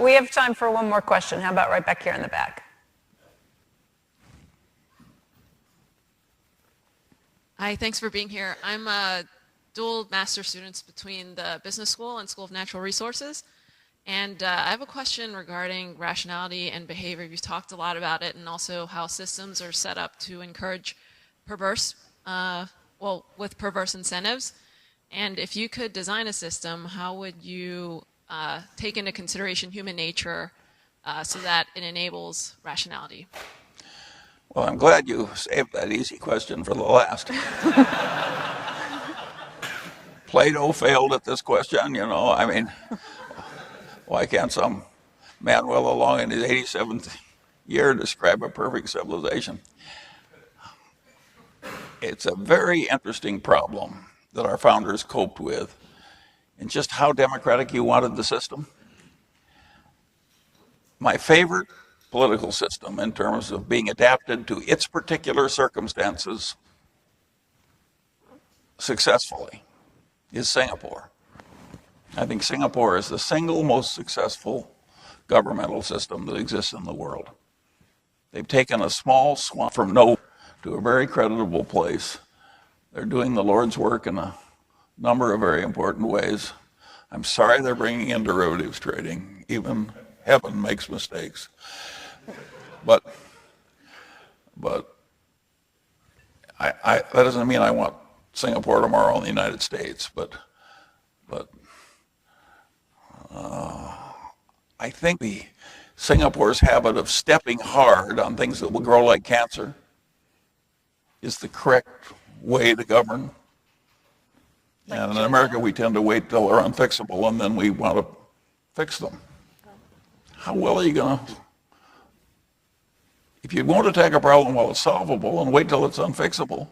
We have time for one more question. How about right back here in the back? Hi, thanks for being here. I'm dual master students between the business school and School of Natural Resources. And I have a question regarding rationality and behavior. You've talked a lot about it, and also how systems are set up to encourage perverse, with perverse incentives. And if you could design a system, how would you take into consideration human nature so that it enables rationality? Well, I'm glad you saved that easy question for the last. Plato failed at this question, you know. I mean, why can't some man well along in his 87th year describe a perfect civilization? It's a very interesting problem that our founders coped with, and just how democratic you wanted the system. My favorite political system in terms of being adapted to its particular circumstances successfully is Singapore. I think Singapore is the single most successful governmental system that exists in the world. They've taken a small swamp from nowhere to a very creditable place. They're doing the Lord's work in a number of very important ways. I'm sorry they're bringing in derivatives trading. Even heaven makes mistakes. But that doesn't mean I want Singapore tomorrow in the United States. But I think Singapore's habit of stepping hard on things that will grow like cancer is the correct way to govern. And in America, we tend to wait till they're unfixable, and then we want to fix them. How well are you going to? If you won't attack a problem while it's solvable and wait till it's unfixable,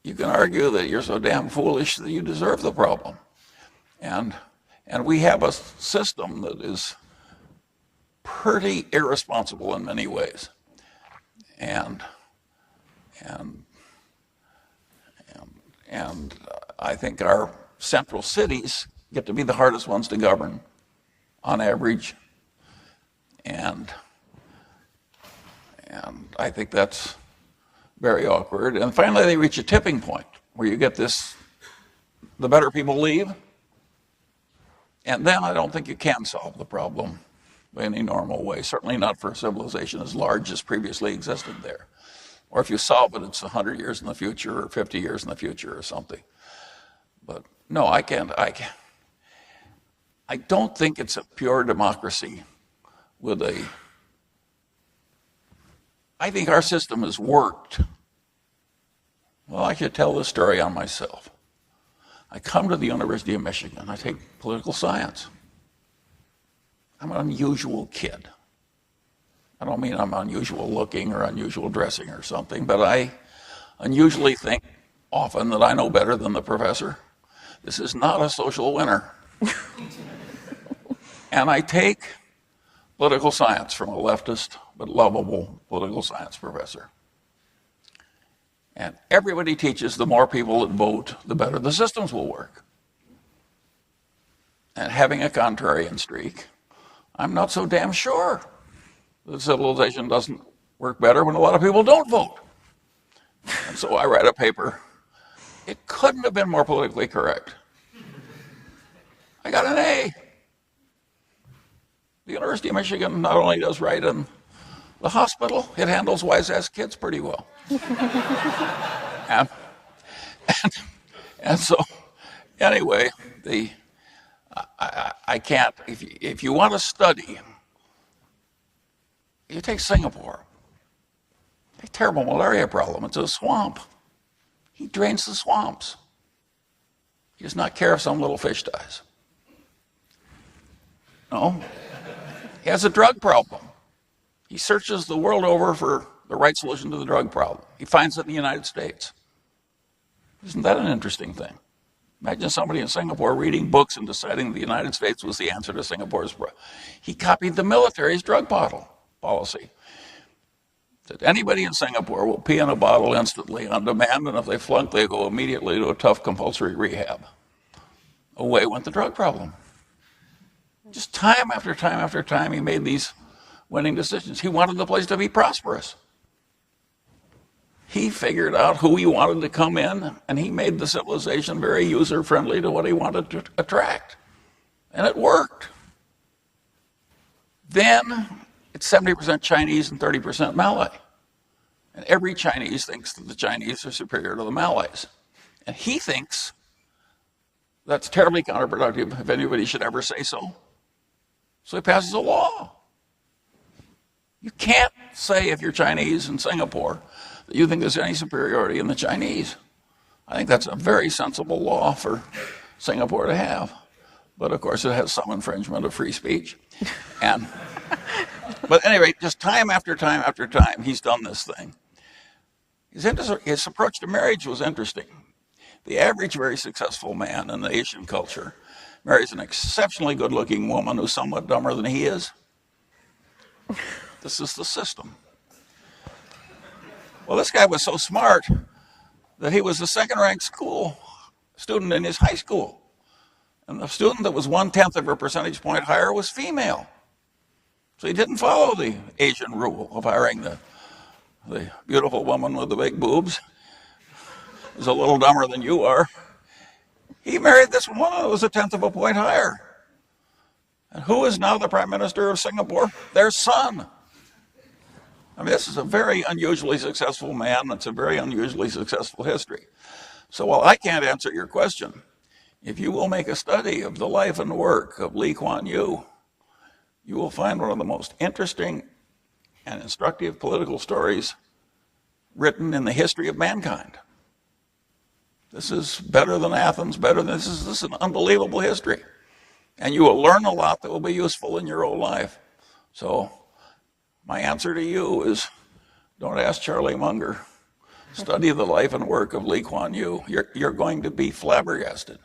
you can argue that you're so damn foolish that you deserve the problem. And we have a system that is pretty irresponsible in many ways. And I think our central cities get to be the hardest ones to govern on average. And I think that's very awkward. And finally, they reach a tipping point where you get this, the better people leave. And then I don't think you can solve the problem in any normal way, certainly not for a civilization as large as previously existed there. Or if you solve it, it's 100 years in the future or 50 years in the future or something. But no, I can't. I don't think it's a pure democracy with a... I think our system has worked. Well, I should tell this story on myself. I come to the University of Michigan. I take political science. I'm an unusual kid. I don't mean I'm unusual looking or unusual dressing or something, but I unusually think often that I know better than the professor. This is not a social winner. And I take political science from a leftist but lovable political science professor. And everybody teaches the more people that vote, the better the systems will work. And having a contrarian streak, I'm not so damn sure that civilization doesn't work better when a lot of people don't vote. And so I write a paper. It couldn't have been more politically correct. I got an A. The University of Michigan not only does right in the hospital, it handles wise-ass kids pretty well. and so, anyway, I can't, if you want to study, you take Singapore. A terrible malaria problem. It's a swamp. He drains the swamps. He does not care if some little fish dies. No. He has a drug problem. He searches the world over for the right solution to the drug problem. He finds it in the United States. Isn't that an interesting thing? Imagine somebody in Singapore reading books and deciding the United States was the answer to Singapore's problem. He copied the military's drug bottle policy. That anybody in Singapore will pee in a bottle instantly on demand, and if they flunk, they go immediately to a tough compulsory rehab. Away went the drug problem. Just time after time after time, he made these winning decisions. He wanted the place to be prosperous. He figured out who he wanted to come in, and he made the civilization very user-friendly to what he wanted to attract. And it worked. Then it's 70% Chinese and 30% Malay. And every Chinese thinks that the Chinese are superior to the Malays. And he thinks that's terribly counterproductive if anybody should ever say so. So he passes a law. You can't say, if you're Chinese in Singapore, that you think there's any superiority in the Chinese. I think that's a very sensible law for Singapore to have. But of course, it has some infringement of free speech. But anyway, just time after time after time, he's done this thing. His approach to marriage was interesting. The average very successful man in the Asian culture marries an exceptionally good-looking woman who's somewhat dumber than he is. This is the system. Well, this guy was so smart that he was the second-ranked student in his high school. And the student that was 1/10 of a percentage point higher was female. So he didn't follow the Asian rule of hiring the beautiful woman with the big boobs, who's a little dumber than you are. He married this woman that was 1/10 of a point higher. And who is now the Prime Minister of Singapore? Their son. I mean, this is a very unusually successful man. It's a very unusually successful history. So while I can't answer your question, if you will make a study of the life and work of Lee Kuan Yew, you will find one of the most interesting and instructive political stories written in the history of mankind. This is better than Athens, this is an unbelievable history. And you will learn a lot that will be useful in your own life. So my answer to you is, don't ask Charlie Munger. Study the life and work of Lee Kuan Yew. You're going to be flabbergasted.